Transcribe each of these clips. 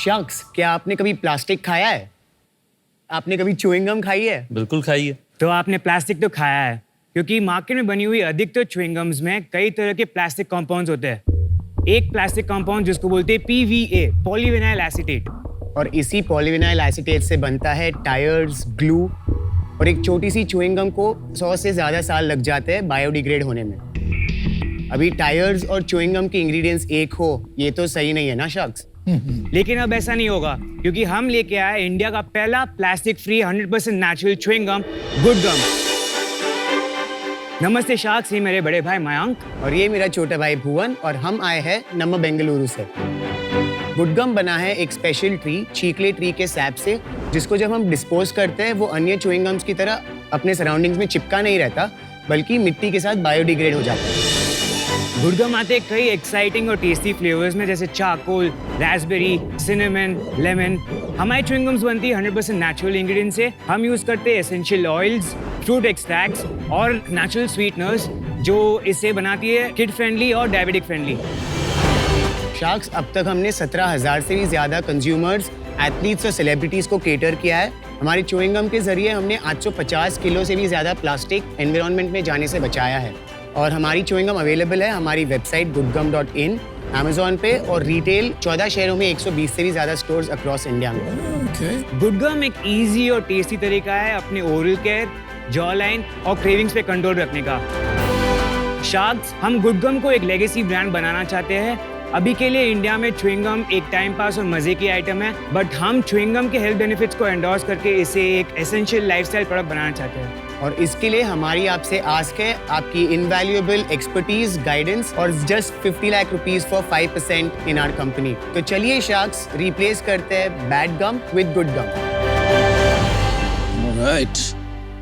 शख्स, क्या आपने कभी प्लास्टिक खाया है? आपने कभी च्युइंग गम खाई है? बिल्कुल खाई है। तो आपने प्लास्टिक तो खाया है, क्योंकि मार्केट में बनी हुई अधिकतर च्युइंग गम्स में कई तरह के प्लास्टिक कंपाउंड्स होते हैं। एक प्लास्टिक कंपाउंड जिसको बोलते हैं PVA, पॉलीविनाइल एसीटेट, और इसी पॉलीविनाइल एसीटेट से बनता है टायर्स, ग्लू, और एक छोटी सी च्युइंग गम को 100 से ज़्यादा साल लग जाते हैं बायोडिग्रेड होने में। अभी टायर्स और च्युइंग गम के इंग्रेडिएंट्स एक हो, ये तो सही नहीं है ना शख्स? लेकिन अब ऐसा नहीं होगा, क्योंकि हम लेके आए इंडिया का पहला plastic free 100% natural chewing gum, good gum. नमस्ते शाक्स, ये मेरे बड़े भाई मयंक और ये मेरा छोटा भाई भुवन, और हम आए हैं नम्मा बेंगलुरु से। गुड गम बना है एक स्पेशल ट्री, चीकले ट्री के सैप से, जिसको जब हम डिस्पोज करते हैं वो अन्य च्युइंग गम्स की तरह अपने सराउंडिंग्स में चिपका नहीं रहता, बल्कि मिट्टी के साथ बायोडिग्रेड हो जाता है। गुड गम आते हैं कई एक्साइटिंग और टेस्टी फ्लेवर्स में, जैसे चारकोल, रास्पबेरी, सिनेमन, लेमन। हमारी च्युइंग गम्स बनती है 100% नेचुरल इंग्रेडिएंट्स से। हम यूज करते हैं एसेंशियल ऑयल्स, फ्रूट एक्सट्रैक्ट्स और नेचुरल स्वीटनर्स, जो इसे बनाती है किड फ्रेंडली और डायबिटिक फ्रेंडली। शार्क्स, अब तक हमने 17,000 से भी ज़्यादा कंज्यूमर्स, एथलीट्स और सेलिब्रिटीज़ को केटर किया है। हमारी च्युइंग गम के जरिए हमने 850 किलो से भी ज़्यादा प्लास्टिक एनवायरनमेंट में जाने से बचाया है। और हमारी च्युइंग गम अवेलेबल है हमारी वेबसाइट goodgum.in, अमेज़ॉन पे, और रिटेल 14 शहरों में 120 से भी ज़्यादा स्टोर्स अक्रॉस इंडिया में। गुड गम एक इजी और टेस्टी तरीका है अपने ओरल केयर, जॉ लाइन और क्रेविंग्स पे कंट्रोल रखने का। शार्क्स, हम गुड गम को एक लेगेसी ब्रांड बनाना चाहते हैं। अभी के लिए इंडिया में च्युइंग गम एक टाइम पास और मजे की आइटम है, बट हम च्युइंग गम के हेल्थ बेनिफिट्स को एंडोर्स करके इसे एक एसेंशियल लाइफस्टाइल प्रोडक्ट बनाना चाहते हैं। और इसके लिए हमारी आपसे आस्क है आपकी इनवैल्यूएबल एक्सपर्टीज, गाइडेंस, और just 50 lakh rupees for 5% in our company. तो चलिए शार्क्स, रिप्लेस करते हैं bad gum with good gum. Alright.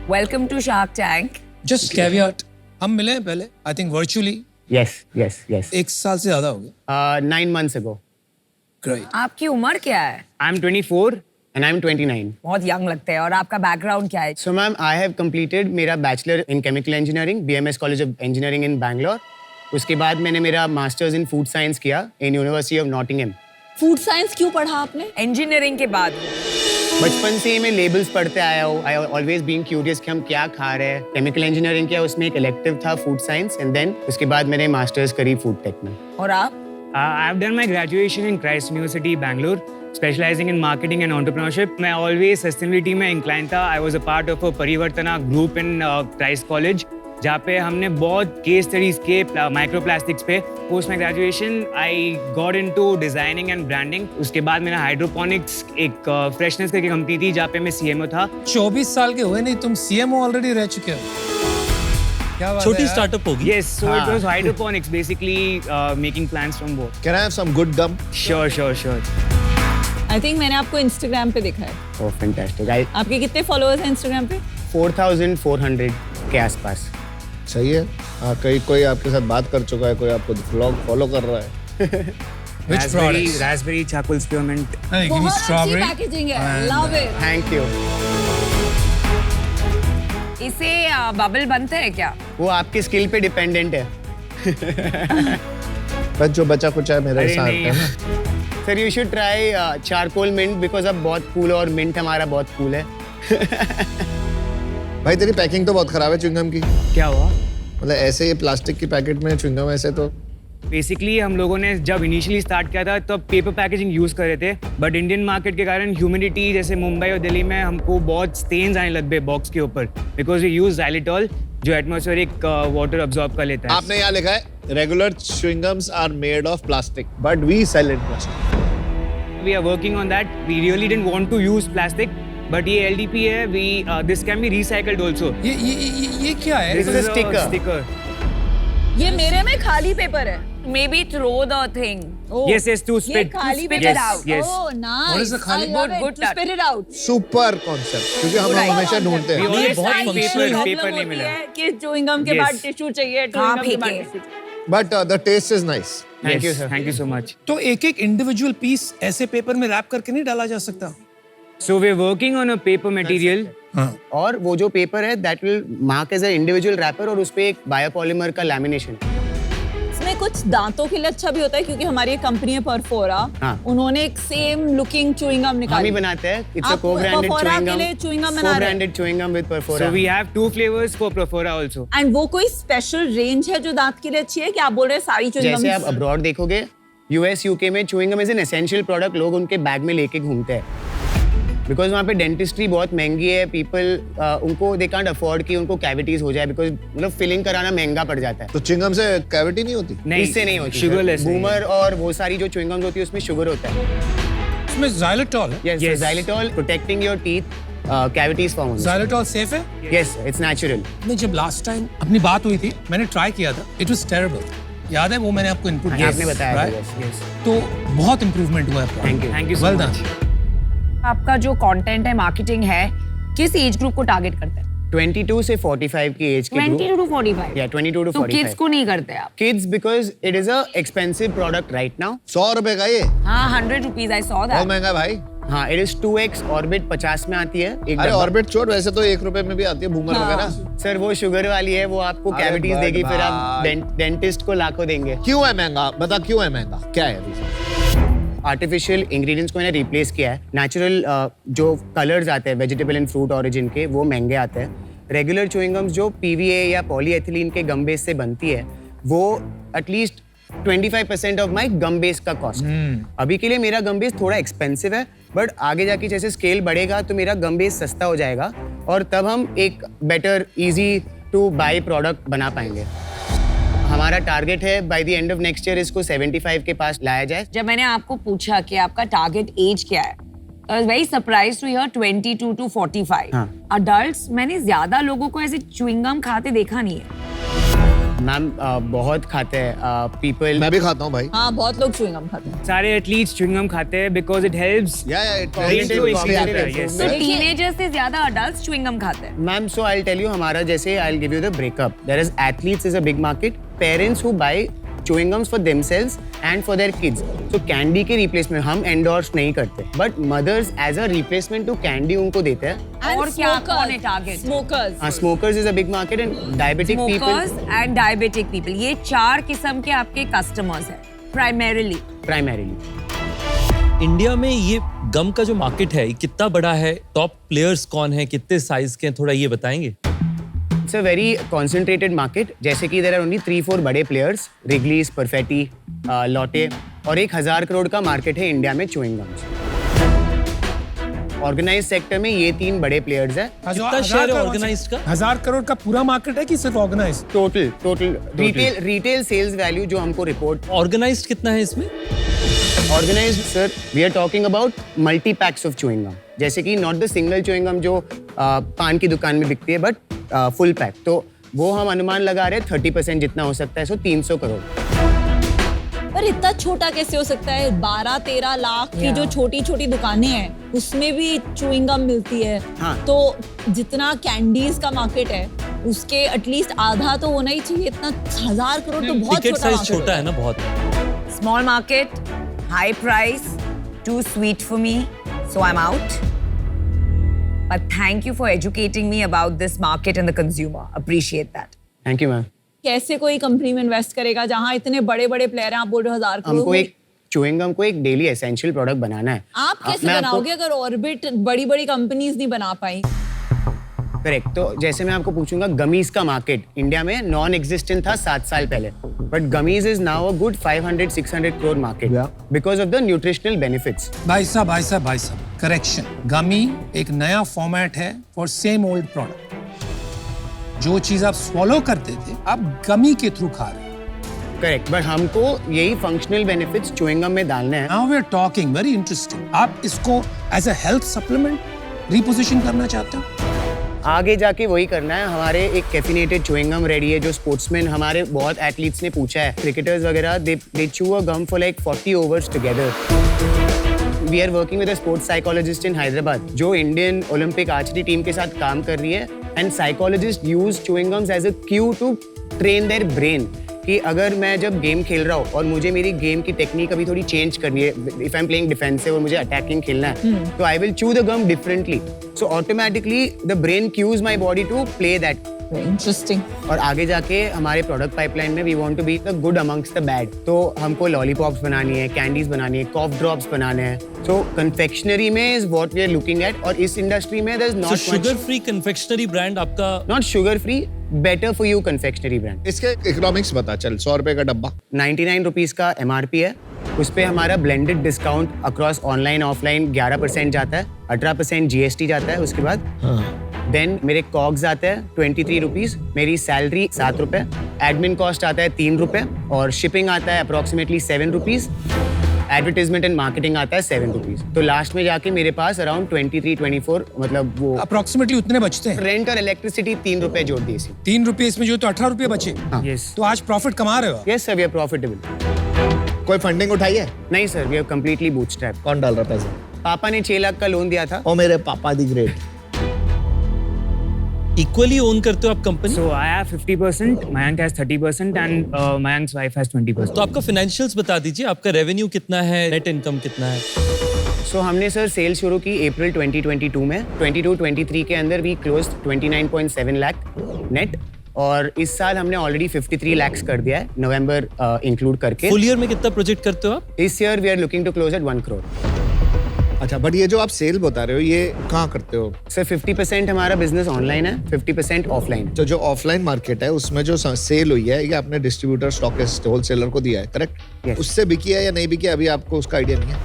Welcome to Shark Tank. Just caveat. हम मिले हैं पहले, I think virtually. Yes. एक साल से ज्यादा हो गया. 9 months ago. Great. आपकी उम्र क्या है? I'm 24. And I'm 29. बहुत यंग लगते हैं। और आपका बैकग्राउंड क्या है? So ma'am, I have completed मेरा bachelor in chemical engineering, BMS college of engineering in Bangalore. उसके बाद मैंने मेरा मास्टर्स इन फूड साइंस किया in university of Nottingham. Food science क्यों पढ़ा आपने? इंजीनियरिंग के बाद बचपन से ही मैं लेबल्स पढ़ते आया हूँ। आई ऑलवेज बीन क्यूरियस कि हम क्या खा रहे हैं। केमिकल इंजीनियरिंग किया, उसमें एक इलेक्टिव था फूड साइंस, एंड देन उसके बाद मैंने मास्टर्स करी फूड टेक में। और आप? I've done my graduation in Christ University, Bangalore, specializing in marketing and entrepreneurship. मैं always sustainability में inclined था. I was a part of a परिवर्तना group in Christ College, जहाँ पे हमने बहुत केस स्टडीज के माइक्रो प्लास्टिक्स पे। Post my graduation I got into designing and branding. उसके बाद मैंने हाइड्रोपोनिक्स, एक फ्रेशनेस करके कंपनी थी जहाँ पे मैं CMO था। 24 साल के हुए नहीं, तुम CMO ऑलरेडी रह चुके हो। क्या बात छोटी है स्टार्टअप होगी। Yes, so it was hydroponics, basically making plants from both. Can I have some good gum? Sure. I think मैंने आपको इंस्टाग्राम पे देखा है। Oh fantastic. आई आपके कितने फॉलोअर्स हैं इंस्टाग्राम पे? 4,400 के आसपास। सही है। कहीं कोई आपके साथ बात कर चुका है, कोई आपको व्लॉग फॉलो कर रहा है। Which products? Raspberry charcoal spearmint. Hey, give me बहुत अच्छी strawberry. पैकेजिंग है। And, love it. Thank you. इसे बबल बनते हैं क्या? वो आपकी स्किल पे डिपेंडेंट है। बस जो बचा कुछ है मेरे अरे साथ नहीं। है ना। Sir you should try charcoal mint, because अब बहुत कूल है और मिंट हमारा बहुत कूल है। भाई तेरी पैकिंग तो बहुत खराब है च्युइंगम की। क्या हुआ? मतलब ऐसे ये प्लास्टिक की पैकेट में च्युइंगम, ऐसे तो बेसिकली हम लोगों ने जब इनिशियली स्टार्ट किया था तो पेपर पैकेजिंग यूज कर रहे थे, बट इंडियन मार्केट के कारण ह्यूमिडिटी, जैसे मुंबई और दिल्ली में, हमको बहुत स्टेन्स आने लग गए बॉक्स के ऊपर, बिकॉज वी यूज xylitol जो एटमॉस्फेरिक वाटर अब्सॉर्ब कर लेता है। आपने यहाँ लिखा है regular chewing gums are made of plastic but we sell in plastic. We are working on that. We really didn't want to use plastic, but ये LDP है. This can be recycled also. ये क्या है? This is a sticker. sticker. ये मेरे में खाली paper है। Maybe throw the thing. Oh, Yes, to ये spit. खाली spit paper it out. Yes. Oh, nice. What is the खाली? I love Good, it. good To spit it out. Super concept, क्योंकि हम हमेशा ढूंढते We हैं। always बहुत find functional paper, है। paper नहीं मिला. कि च्युइंगम के Yes. बाद टिश्यू चाहिए, कहाँ च्युइंगम के बाद फेंके? Tissue. But the taste is nice. Thank you, Yes, sir. thank you so much. तो एक इंडिविजुअल पीस ऐसे पेपर में रैप करके नहीं डाला जा सकता? So we're working on a paper material. हाँ। और वो जो पेपर है that will mark as a individual wrapper, और उस पे एक बायोपॉलीमर का लैमिनेशन है। इसमें कुछ दांतों के लिए अच्छा भी होता है क्योंकि हमारी एक कंपनी है परफोरा, हाँ। उन्होंने एक सेम लुकिंग च्युइंग गम हम ही निकाली। बनाते हैं। इट्स अ आप co-branded Perfora chewing के gum, लिए chewing gum बना रहे हैं? co-branded chewing gum with Perfora. So we have 2 flavors for Profora also. And वो कोई स्पेशल रेंज है जो दांत के लिए अच्छी है कि आप बोल रहे हैं सारी च्युइंग जैसे आप गम? अब्रॉड देखोगे यूएस यूके में chewing gum is an essential product, लोग उनके बैग में लेके घूमते हैं बिकॉज वहाँ पे डेंटिस्ट्री बहुत महंगी है। पीपल उनको दे कांट अफोर्ड कि उनको कैविटीज हो जाए बिकॉज मतलब फिलिंग कराना महंगा पड़ जाता है। तो चिंगम से कैविटी नहीं होती? नहीं, इससे नहीं होती। sugarless नहीं है। बूमर और वो सारी जो च्यूइंग गम्स होती है उसमें शुगर होता है। इसमें xylitol है। Yes, xylitol protecting your teeth cavities form होने xylitol सेफ है? Yes, it's natural. नहीं, जब लास्ट टाइम अपनी बात हुई थी मैंने ट्राई किया था, इट वाज टेरिबल। याद है वो मैंने आपको इनपुट दिया आपने बताया था, right? yes, तो बहुत इंप्रूवमेंट हुआ है। Thank you so Well much. done. आपका जो कंटेंट है, मार्केटिंग है, किस एज ग्रुप को टारगेट करते हैं? 22 से 45 की एज के 22 to 45? या 22 to तो 45 किड्स को नहीं करते आप? Kids because it is a expensive product right now. 100 रुपए का ये? हाँ, 100 rupees, I saw बहुत that. महंगा भाई। हाँ, इट इज 2x ऑर्बिट 50 में आती है एक अरे डब्बा। ऑर्बिट छोड़, वैसे तो 1 रुपए में भी आती है बूमर वगैरह। सर वो शुगर वाली है, वो आपको अरे कैविटीज बट देगी, फिर आप भाई। डेंटिस्ट को लाखों देंगे। क्यों है महंगा? बता क्यों है महंगा? क्या है रीजन? आर्टिफिशियल इंग्रेडिएंट्स को इन्हें रिप्लेस किया है। नेचुरल जो कलर्स आते हैं वेजिटेबल एंड फ्रूट ओरिजिन के, वो महंगे आते हैं। रेगुलर च्यूइंग गम्स जो पीवीए या पॉलीएथिलीन के गम बेस से बनती है, वो at least 25% of my gum base का कॉस्ट। अभी के लिए मेरा गम बेस थोड़ा एक्सपेंसिव है, बट आगे जाके जैसे स्केल बढ़ेगा तो मेरा गम बेस सस्ता हो जाएगा और तब हम एक better easy to buy product बना पाएंगे। हमारा टारगेट है by the end of next year इसको 75 के पास लाया जाए। जब मैंने आपको पूछा कि आपका टारगेट एज क्या है, I was very surprised to hear 22 to 45. हाँ। Adults, मैंने ज्यादा लोगों को ऐसे च्युइंग गम खाते देखा नहीं है। मैम बहुत खाते हैं पीपल। मैं भी खाता हूँ भाई। हाँ, बहुत लोग च्युइंग गम खाते हैं। सारे एथलीट्स च्युइंग गम खाते हैं because it helps. या Brain को increase करता है, yes. तो टीनेजर्स से ज्यादा अडल्ट्स च्युइंग गम खाते हैं। Ma'am so I tell you हमारा जैसे I give you the breakup. There is athletes is a big market, parents who buy chewing gums for themselves and for their kids. So candy के replacement हम endorse नहीं करते, but mothers as a replacement to candy उनको देते हैं। और क्या कौन है target? Smokers. हाँ, smokers is a big market and diabetic Smokers people and diabetic people, ये 4 किस्म के आपके कस्टमर्स हैं primarily. primarily। इंडिया में ये गम का जो मार्केट है ये कितना बड़ा है? टॉप प्लेयर्स कौन है? कितने साइज के हैं? थोड़ा ये बताएंगे। It's a very concentrated market. जैसे कि there are only 3-4 बड़े players, Wrigley's, Perfetti, Lotte, और 1000 करोड़ का मार्केट है इंडिया में च्यूइंग गम्स। ऑर्गेनाइज सेक्टर में ये 3 बड़े प्लेयर्स हैं। कितना शेयर है ऑर्गेनाइज्ड का? 1000 करोड़ का पूरा मार्केट है कि सिर्फ organise? Total retail sales value जो हमको रिपोर्ट। ऑर्गेनाइज्ड कितना है इसमें? Organised sir, we are talking about multi packs of chewing gum, जैसे कि not the single chewing gum जो पान की दुकान में बिकती है, बट फुल पैक। तो वो हम अनुमान लगा रहे हैं 30% जितना हो सकता है, सो 300 करोड़। पर इतना छोटा कैसे हो सकता है? 12-13 लाख की जो छोटी छोटी दुकानें हैं उसमें भी च्युइंग गम मिलती है। हाँ। तो जितना कैंडीज का मार्केट है उसके एटलीस्ट आधा तो होना ही चाहिए। इतना 1000 करोड़ तो बहुत टिकट छोटा साइज market छोटा है ना बहुत। Small market, high price, too sweet for me, so I'm out. But thank you for educating me about this market and the consumer. Appreciate that. Thank you ma'am. कैसे कोई company में invest करेगा जहां इतने बड़े बड़े प्लेयर हैं? आप बोल रहे हो 1000 करोड़। हमको एक च्यूइंग गम को एक डेली एसेंशियल प्रोडक्ट बनाना है। आप कैसे मैं आपको- बनाओगे अगर ऑर्बिट बड़ी बड़ी कंपनीज नहीं बना पाई? करेक्ट। तो जैसे मैं आपको पूछूंगा, गमीज का मार्केट इंडिया में नॉन एग्जिस्टेंट था 7 साल पहले, but gummies is now a good 500-600 crore market because of the nutritional benefits. भाई साहब, करेक्शन, गमी एक नया फॉर्मेट है फॉर सेम ओल्ड प्रोडक्ट। जो चीज आप स्वॉलो करते थे आप गमी के थ्रू खा रहे हैं। करेक्ट, बट हमको यही फंक्शनल बेनिफिट्स च्यूइंग गम में डालने हैं। Now we are talking very interesting. आप इसको as a health supplement reposition करना चाहते हो? आगे जाके वही करना है। हमारे एक कैफिनेटेड च्यूइंग गम रेडी है जो स्पोर्ट्समैन, हमारे बहुत एथलीट्स ने पूछा है, क्रिकेटर्स वगैरह, दे chew a gum for like 40 overs together. We are working with a sports psychologist in Hyderabad जो इंडियन ओलंपिक आर्चरी टीम के साथ काम कर रही है, and psychologist use chewing gums as a cue to train their brain कि अगर मैं जब गेम खेल रहा हूँ और मुझे मेरी गेम की टेक्निक अभी थोड़ी चेंज करनी है, if I am playing defensive और मुझे अटैकिंग खेलना है, तो I will chew the gum differently, so automatically the brain cues my body to play that interesting. और आगे जाके हमारे प्रोडक्ट पाइपलाइन में we want to be the good amongst the bad. तो हमको लॉलीपॉप्स बनानी है, कैंडीज बनानी है, कॉफ ड्रॉप्स बनाने हैं। सो कन्फेक्शनरी में is what we are looking at. और इस इंडस्ट्री में there is So not sugar free confectionery brand आपका not sugar free, better for you confectionery brand. इसके इकोनॉमिक्स बता चल। 100 रुपए का डब्बा 99 रुपीज़ का MRP है। उस पे हमारा blended discount across online offline 11% जाता है, 18% GST जाता है उसके बाद। देन मेरे कॉग्स आते हैं 23 रुपीज़, मेरी सैलरी 7 रुपये, एडमिन कॉस्ट आता है 3 रुपये और शिपिंग आता है approximately 7 rupees, advertisement and marketing आता है 7 रुपीज़। तो लास्ट में जाके मेरे पास अराउंड 23-24 मतलब वो अप्रोक्सीमेटली उतने बचते हैं। रेंट और इलेक्ट्रिसिटी 3 रुपये जोड़ दी इसी। 3 रुपये इसमें जो तो 18 रुपये बचे। Yes. तो आज प्रॉफिट कमा रहे हो आप। Yes sir, we are profitable. कोई फंडिंग उठाई है? नहीं सर, वी आर कंप्लीटली बूटस्ट्रैप। कौन डाल रहा पैसा? पापा ने 6 लाख का लोन दिया था। ओ मेरे पापा दी ग्रेट। इक्वली ओन करते हो आप company? So I have 50%, Mayank has 30%, and Mayank's wife has 20%. तो आपका फाइनेंशियल्स बता दीजिए, आपका रेवेन्यू कितना है, नेट इनकम कितना है? सो हमने सर सेल शुरू की अप्रैल 2022 में। 22-23 के अंदर वी क्लोज 29.7 लाख नेट और इस साल हमने ऑलरेडी 53 लाख कर दिया है नवंबर इंक्लूड करके। फुल ईयर में कितना प्रोजेक्ट करते हो आप? इस year we are looking to close at 1 crore. अच्छा, बट ये जो आप सेल बता रहे हो ये कहाँ करते हो? सर 50% हमारा बिजनेस ऑनलाइन है, 50% ऑफलाइन। तो जो ऑफलाइन मार्केट है उसमें जो सेल हुई है ये आपने डिस्ट्रीब्यूटर, स्टॉकिस्ट, होलसेलर को दिया है, करेक्ट? Yes. उससे बिकी है या नहीं बिकी है अभी आपको उसका आइडिया नहीं है?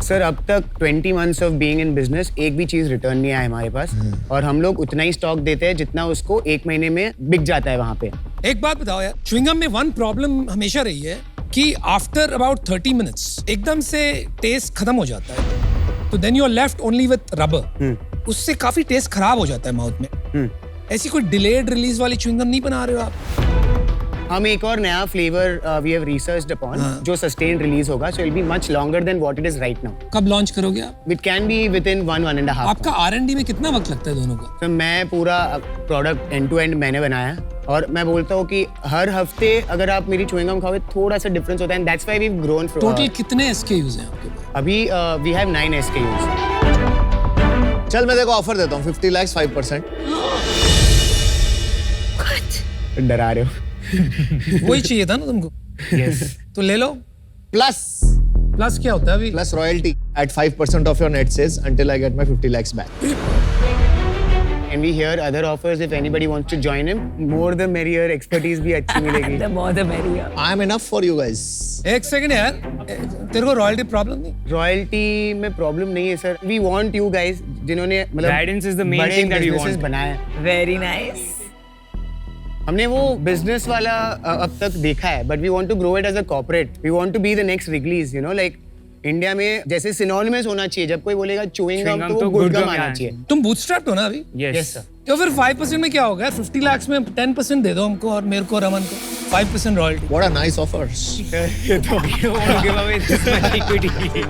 सर अब तक 20 months of being in business एक भी चीज रिटर्न नहीं आया हमारे पास और हम लोग उतना ही स्टॉक देते हैं जितना उसको 1 महीने में बिक जाता है वहाँ पे। एक बात बताओ यार, च्युइंगम में वन प्रॉब्लम हमेशा रही है कि आफ्टर अबाउट 30 मिनट्स एकदम से टेस्ट खत्म हो जाता है, तो then you are left only with rubber. उससे काफी टेस्ट खराब हो जाता है माउथ में। ऐसी कोई डिलेड रिलीज वाली च्युइंगम नहीं बना रहे हो आप? हम एक और नया flavour we have researched upon जो सस्टेन रिलीज होगा, so it will be much longer than what it is right now. कब लॉन्च करोगे आप? It can be within 1.5 आपका R&D में कितना वक्त लगता है दोनों का? तो मैं पूरा प्रोडक्ट एंड टू एंड मैंने बनाया है और मैं बोलता हूँ कि हर हफ्ते अगर आप मेरी च्युइंगम खाओगे थोड़ा सा डिफरेंस होता है and that's why we have grown. Total कितने SKUs हैं आपके पास? अभी वी हैव 9 SKUs। चल मैं देखो ऑफर देता हूँ 50 lakhs 5%। डरा रहे हो? वही चाहिए था ना तुमको? Yes. तो ले लो। प्लस प्लस क्या होता है अभी? Plus royalty at 5% of your net sales until I get my 50 lakhs back। And we hear other offers if anybody wants to join him. More the merrier, expertise भी अच्छी मिलेगी। The more the merrier. I am enough for you guys। एक second यार, तेरे को royalty problem नहीं? Royalty में problem नहीं है सर। वी वांट यू गाइस जिन्होंने मतलब Guidance is the main बड़े thing that we businesses want. बनाए हैं। Very nice. हमने वो बिजनेस वाला अब तक देखा है, but we want to grow it as a corporate. We want to be the next Wrigleys, you know, like India में जैसे सिनोनिमस होना चाहिए। जब कोई बोलेगा च्युइंग गम तो वो गुड गम आना चाहिए। तुम बूटस्ट्रैप्ड हो ना अभी? Yes. Yes sir. तो फिर 5% में क्या होगा? 50 lakhs में 10% दे दो हमको और मेरे को, रमन को 5% royalty. What a nice offer। You don't want to give away this much equity.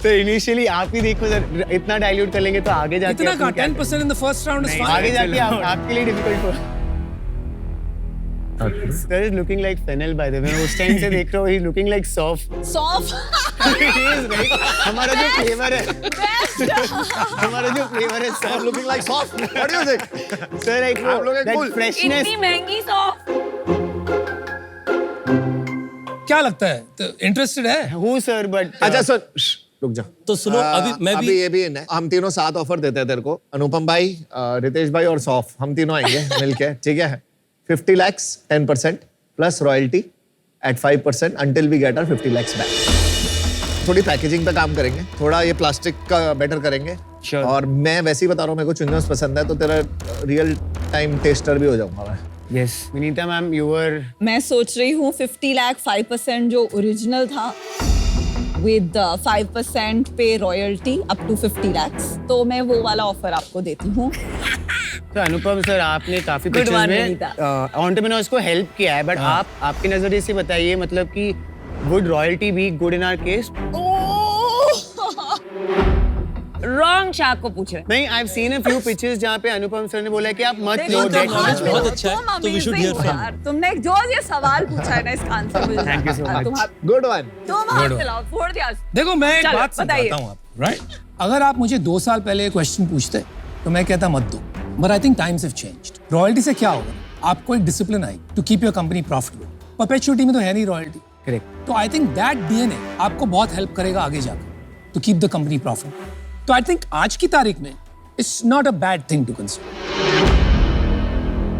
तो इनिशियली आप ही देखो सर, इतना डाइल्यूट कर लेंगे तो आगे जाके इतना अपन का क्या 10% in the first round is नहीं, फाइन। आगे जाके Allowed. आपके लिए डिफिकल्ट हो। Sir is looking like fennel by the way। मैं उस टाइम से देख रहा हूँ, he's looking like soft। Soft. He is right। हमारा जो फ्लेवर है, हमारा जो फ्लेवर है I'm soft। looking like soft। What do you think? Sir like I'm looking that cool। freshness। इतनी महंगी सॉफ्ट। क्या लगता है? तो इंटरेस्टेड है? हूँ सर, बट अच्छा सर रुक जा। तो सुनो, अभी मैं भी अभी ये भी है, हम तीनों 7 ऑफर देते हैं तेरे को। अनुपम भाई, रितेश भाई और सौफ, हम तीनों आएंगे मिलके, ठीक है? 50 lakhs 10% plus royalty at 5% until we get our 50 lakhs back. थोड़ी पैकेजिंग पे काम करेंगे, थोड़ा ये प्लास्टिक का बेटर करेंगे। Sure. और मैं वैसे ही बता रहा हूँ, मेरे को च्युइंगम्स पसंद है तो तेरा रियल टाइम टेस्टर भी हो जाऊंगा मैं। Yes. Vinita ma'am you were मैं सोच रही हूँ 50 लाख 5% जो ओरिजिनल था विद 5% पे रॉयल्टी अप टू 50 lakhs, तो मैं वो वाला ऑफर आपको देती हूँ। तो अनुपम सर आपने काफी Good पिक्चर्स one, में विनीता। एंटरप्रेन्योर्स को हेल्प किया है, बट आप आपकी नजरिए से बताइए मतलब कि would royalty be good in our case? Wrong shark को पूछ रहे हैं। नहीं, I have seen a few pictures जहाँ पे अनुपम सर ने बोला है कि आप मत लो देखो, डेट तुम आज बहुत भी अच्छा है, तुम तो we should amazing hear हो from यार। तुमने जो ये सवाल पूछा है ना, इसका आंसर मुझे Thank you so जानना है। much। Good one. तुम हाथ मिलाओ, फोड़ दिया। देखो मैं एक चलो, बात बताइए। समझाता हूँ आप, राइट? अगर आप मुझे 2 साल पहले क्वेश्चन पूछते तो मैं कहता मत दो। But I think times have changed. Royalty से क्या होगा? आपको एक discipline I to keep your company profitable. Perpetuity में तो है नहीं royalty. Correct. तो I think that DNA आपको बहुत help करेगा आगे जाकर to keep the company profitable. तो I think आज की तारीख में it's not a bad thing to consider.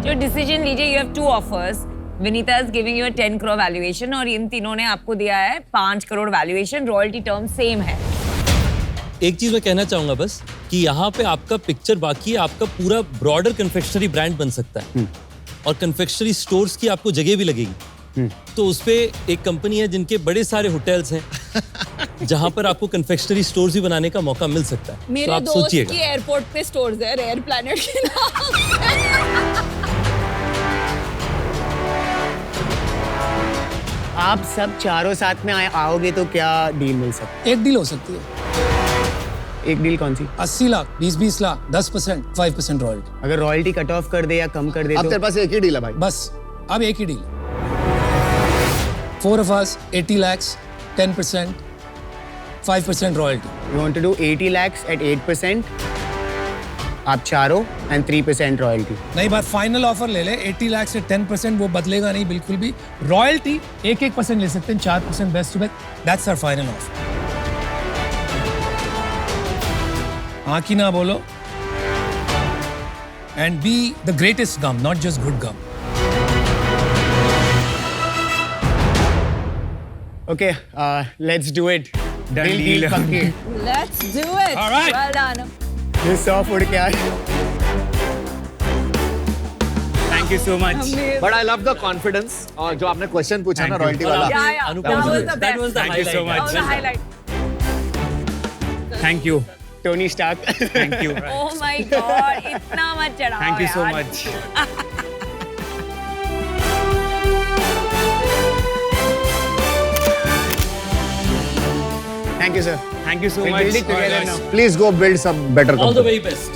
जो डिसीजन लीजिए, you have two offers. Vinita is giving you a 10 crore valuation और इन तीनों ने आपको दिया है 5 crore valuation. Royalty term same है. एक चीज मैं कहना चाहूंगा बस कि यहाँ पे आपका पिक्चर बाकी है, आपका पूरा ब्रॉडर कन्फेक्शनरी ब्रांड बन सकता है और कन्फेक्शनरी स्टोर्स की आपको जगह भी लगेगी। तो उस पे एक कंपनी है जिनके बड़े सारे होटल्स हैं जहां पर आपको कन्फेक्शनरी स्टोर्स भी बनाने का मौका मिल सकता है। तो मेरे आप दोस्त सोचिएगा। की एयरपोर्ट पे स्टोर्स है रेयर प्लैनेट के नाम। आप सब चारों साथ में आओगे तो क्या डील मिल सकता एक डील हो सकती है, है? एक डील कौन सी? 80 लाख, 20 लाख, 10%, 5% रॉयल्टी. अगर रॉयल्टी कट ऑफ कर दे या कम कर दे अब तो तेरे पास एक ही डील है भाई। बस अब एक ही deal. 4 of us, 80 lakhs, 10%, 5% royalty. you want to do 80 lakhs at 8%, आप चारों and 3% रॉयल्टी। नहीं बात फाइनल ऑफर ले ले. 80 लाख से 10% वो बदलेगा नहीं बिल्कुल भी. रॉयल्टी 1% ले सकते हैं, 4% best to best. That's our final offer. हाँ की ना बोलो. And be the greatest gum, not just good gum. Okay, let's do it. Done deal. पक्की। Let's do it. All right. Well done. ये 100 फुट क्या है? Thank you so much. Amazing. But I love the confidence. और जो आपने question पूछा ना Thank you. रॉयल्टी वाला, Yeah, yeah. Anupam That was ji, the that best. was the Thank you so highlight. much. That was the highlight. Thank you. Tony Stark. Thank you. Oh my God, इतना मत चढ़ाओ Thank you so यार. much. Thank you, sir. Thank you so We'll much. build it together now. Please go build some better All the company. very best.